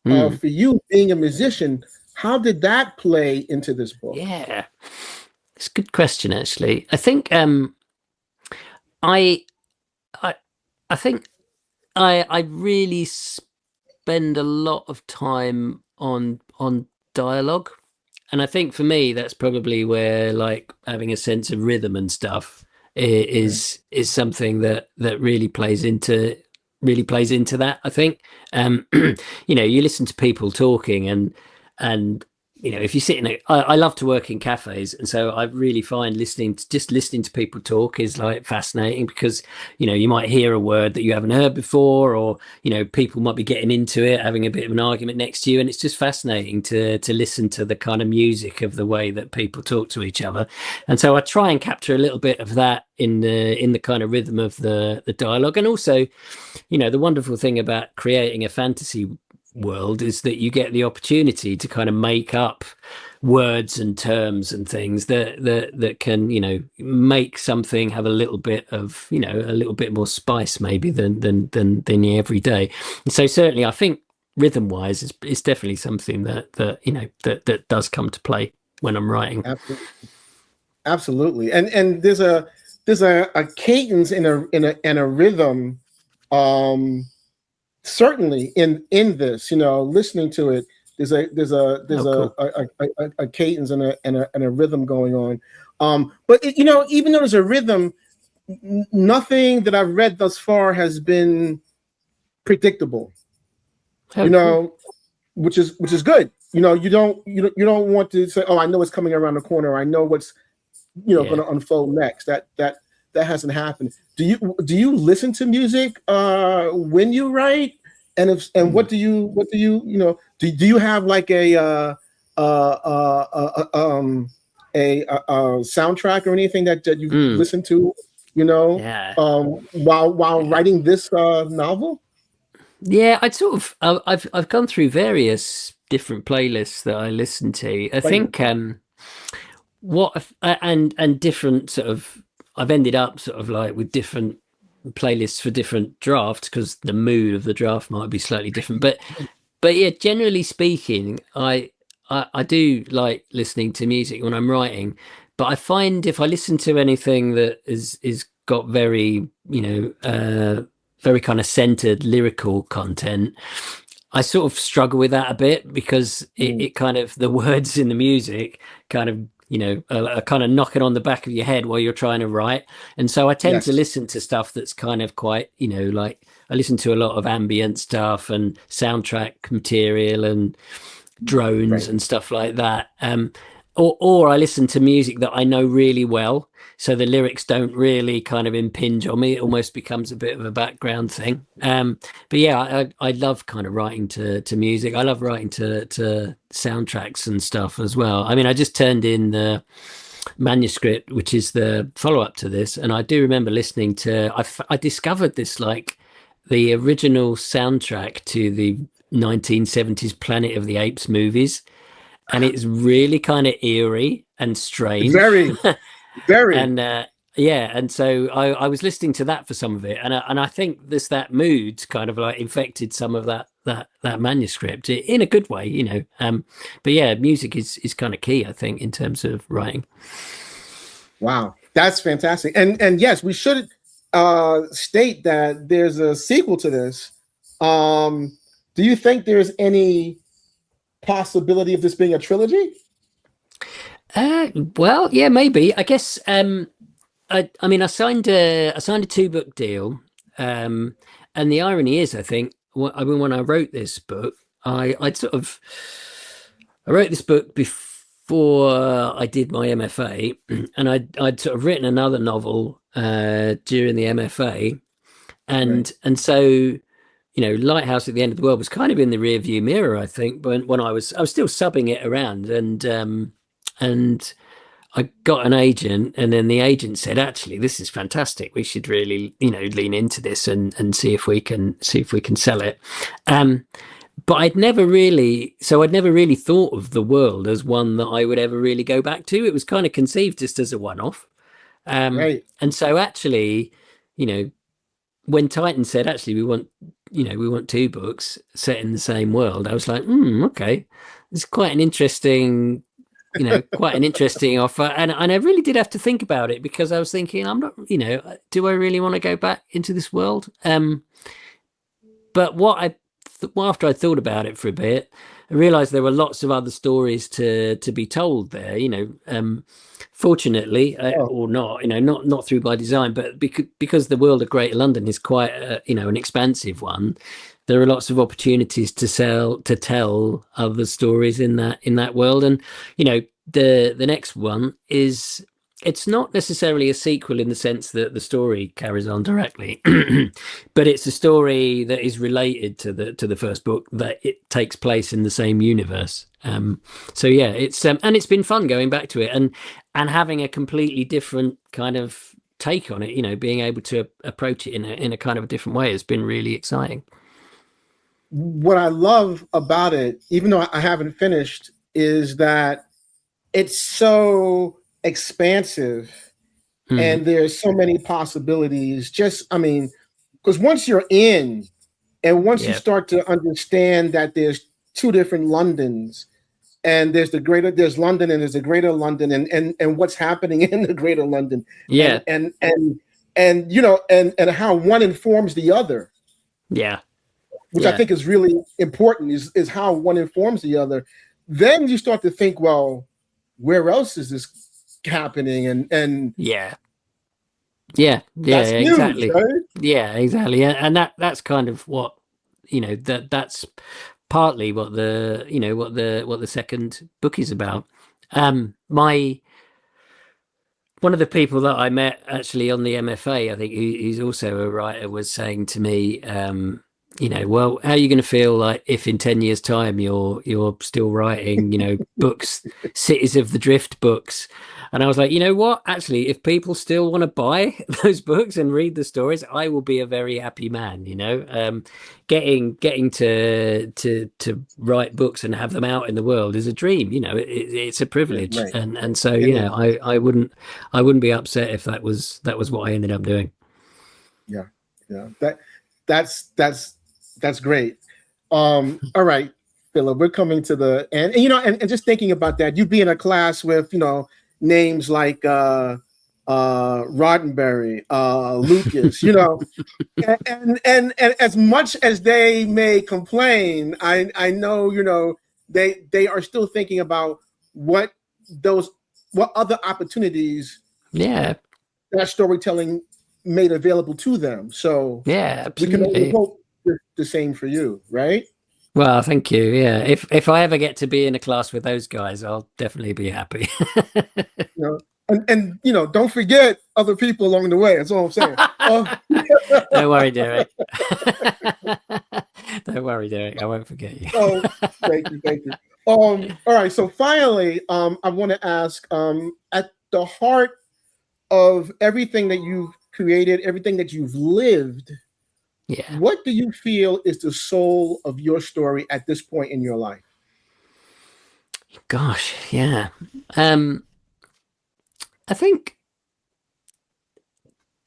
for you being a musician, how did that play into this book? Yeah, it's a good question, actually. I think I think I really spend a lot of time on dialogue, and I think for me that's probably where, like, having a sense of rhythm and stuff is something that really plays into that, I think. You listen to people talking, and if you sit in I love to work in cafes, and so I really find listening to people talk is like fascinating, because you might hear a word that you haven't heard before, or people might be getting into it, having a bit of an argument next to you, and it's just fascinating to listen to the kind of music of the way that people talk to each other. And so I try and capture a little bit of that in the kind of rhythm of the dialogue. And also, the wonderful thing about creating a fantasy world is that you get the opportunity to kind of make up words and terms and things that can make something have a little bit of a little bit more spice maybe than the everyday. And so certainly I think rhythm wise it's definitely something that does come to play when I'm writing. Absolutely. And there's a cadence and a rhythm, certainly in this, listening to it, there's a cadence and a rhythm going on. But even though there's a rhythm, nothing that I've read thus far has been predictable. Which is good. You don't want to say, oh, I know it's coming around the corner, I know what's going to unfold next. That hasn't happened. Do you listen to music when you write? And what do you do you have like a soundtrack or anything that you listen to while writing this novel? Yeah, I've gone through various different playlists that I listen to. I think and different sort of, I've ended up sort of like with different playlists for different drafts, because the mood of the draft might be slightly different. But yeah, generally speaking, I do like listening to music when I'm writing. But I find if I listen to anything that is got very very kind of centered lyrical content, I sort of struggle with that a bit, because it kind of, the words in the music kind of are kind of knocking on the back of your head while you're trying to write. And so I tend to listen to stuff that's kind of quite, like, I listen to a lot of ambient stuff and soundtrack material and drones and stuff like that. Or I listen to music that I know really well, so the lyrics don't really kind of impinge on me. It almost becomes a bit of a background thing. But yeah, I love kind of writing to music. I love writing to soundtracks and stuff as well. I mean, I just turned in the manuscript, which is the follow-up to this, and I do remember listening to, I discovered this, like, the original soundtrack to the 1970s Planet of the Apes movies, and it's really kind of eerie and strange. Very. And and so I was listening to that for some of it, and I think that mood kind of like infected some of that manuscript in a good way, but yeah, music is kind of key, I think, in terms of writing. Wow, that's fantastic. And yes, we should state that there's a sequel to this. Do you think there's any possibility of this being a trilogy? Well, yeah, maybe. I guess. I mean, I signed a 2-book deal, and the irony is, I think, when I wrote this book, I wrote this book before I did my MFA, and I'd sort of written another novel during the MFA, and so, Lighthouse at the End of the World was kind of in the rearview mirror, I think, but when I was still subbing it around, and I got an agent, and then the agent said, actually, this is fantastic. We should really, lean into this and see if we can sell it. but I'd never really thought of the world as one that I would ever really go back to. It was kind of conceived just as a one-off. Right. And so actually, you know, when Titan said, actually, we want two books set in the same world, I was like, okay, it's quite an interesting, quite an interesting offer. And I really did have to think about it, because I was thinking, I'm not, do I really want to go back into this world? But after I thought about it for a bit, I realized there were lots of other stories to be told there, fortunately, or not, not through by design, but because the world of Greater London is quite, an expansive one. There are lots of opportunities to tell other stories in that world. And, the next one is, it's not necessarily a sequel in the sense that the story carries on directly, but it's a story that is related to the first book, that it takes place in the same universe. So yeah, it's and it's been fun going back to it and having a completely different kind of take on it. Being able to approach it in a kind of a different way has been really exciting. What I love about it, even though I haven't finished, is that it's so expansive and there's so many possibilities. Because once you're in, and once you start to understand that there's two different Londons, and there's London and there's the Greater London, and what's happening in the Greater London, and how one informs the other, which I think is really important, is how one informs the other. Then you start to think, well, where else is this happening? And exactly. Huge, right? Yeah, exactly. And that's kind of what, that's partly what the second book is about. One of the people that I met actually on the MFA, I think he's also a writer, was saying to me, well, how are you going to feel like if in 10 years time you're still writing, books, Cities of the Drift books? And I was like, you know what? Actually, if people still want to buy those books and read the stories, I will be a very happy man. Getting to write books and have them out in the world is a dream. It's a privilege, Right. and so I wouldn't be upset if that was what I ended up doing. Yeah. That's great. All right, Phillip, we're coming to the end, and just thinking about that, you'd be in a class with names like Roddenberry, Lucas, and as much as they may complain, I know they are still thinking about what other opportunities that storytelling made available to them. So yeah, we can absolutely. only hope the same for you, right? Well, thank you. Yeah, if I ever get to be in a class with those guys, I'll definitely be happy. And don't forget other people along the way. That's all I'm saying. Don't worry, Derek. Don't worry, Derek. I won't forget you. Oh, thank you. All right. So finally, I want to ask, at the heart of everything that you've created, everything that you've lived, what do you feel is the soul of your story at this point in your life? Gosh, yeah. I think,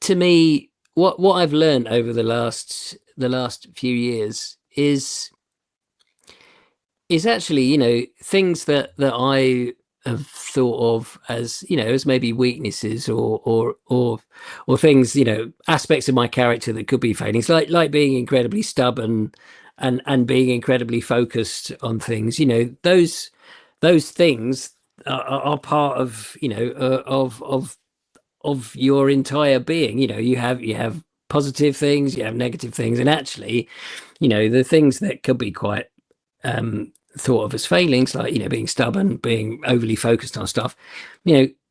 to me, what I've learned over the last few years is actually, things that I have thought of as as maybe weaknesses or things, aspects of my character that could be failings, like being incredibly stubborn and being incredibly focused on things. Those things are part of of your entire being. You have positive things, you have negative things, and actually, the things that could be quite thought of as failings, like being stubborn, being overly focused on stuff,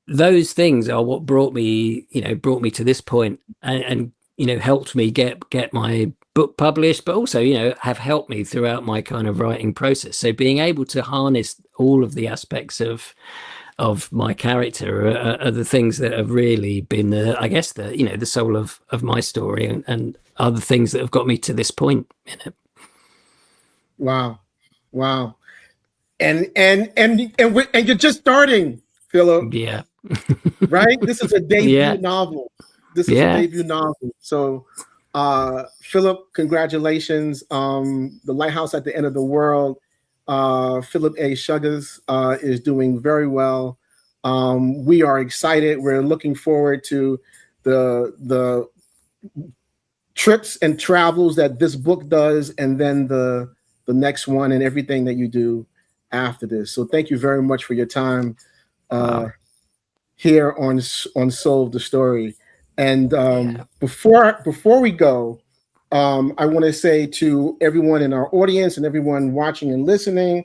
those things are what brought me to this point, and helped me get my book published, but also have helped me throughout my kind of writing process. So being able to harness all of the aspects of my character are the things that have really been the soul of my story, and other things that have got me to this point in it. Wow. Wow. And you're just starting, Philip, Yeah. right? This is a Yeah. debut novel. This is a Yeah. debut novel. So Philip, congratulations. The Lighthouse at the End of the World. Phillip A. Suggars is doing very well. We are excited. We're looking forward to the trips and travels that this book does, and then the next one and everything that you do after this. So thank you very much for your time here on Solve the Story. And before we go, I want to say to everyone in our audience and everyone watching and listening,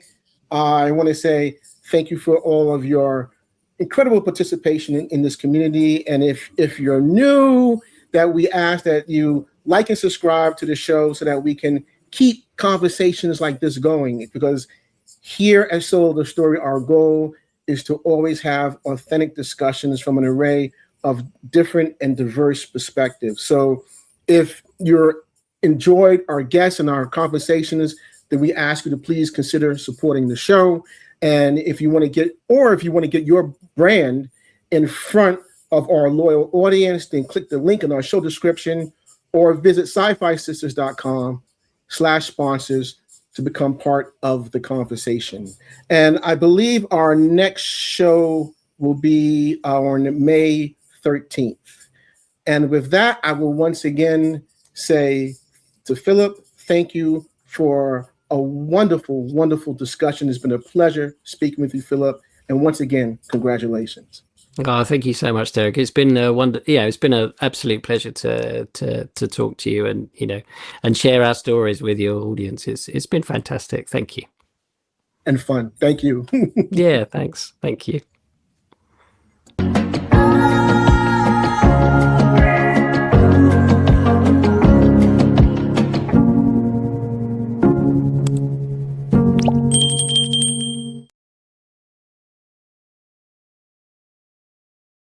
I want to say thank you for all of your incredible participation in this community. And if you're new, that we ask that you like and subscribe to the show so that we can keep conversations like this going. Because here at Soul the Story, our goal is to always have authentic discussions from an array of different and diverse perspectives. So if you're enjoyed our guests and our conversations, then we ask you to please consider supporting the show. And if you want to get your brand in front of our loyal audience, then click the link in our show description or visit syfysisters.com/sponsors to become part of the conversation. And I believe our next show will be on May 13th. And with that, I will once again say to Philip, thank you for a wonderful, wonderful discussion. It's been a pleasure speaking with you, Philip. And once again, congratulations. Oh, thank you so much, Derek. It's been a it's been an absolute pleasure to talk to you and and share our stories with your audience. It's been fantastic. Thank you. And fun. Thank you. Yeah, thanks. Thank you.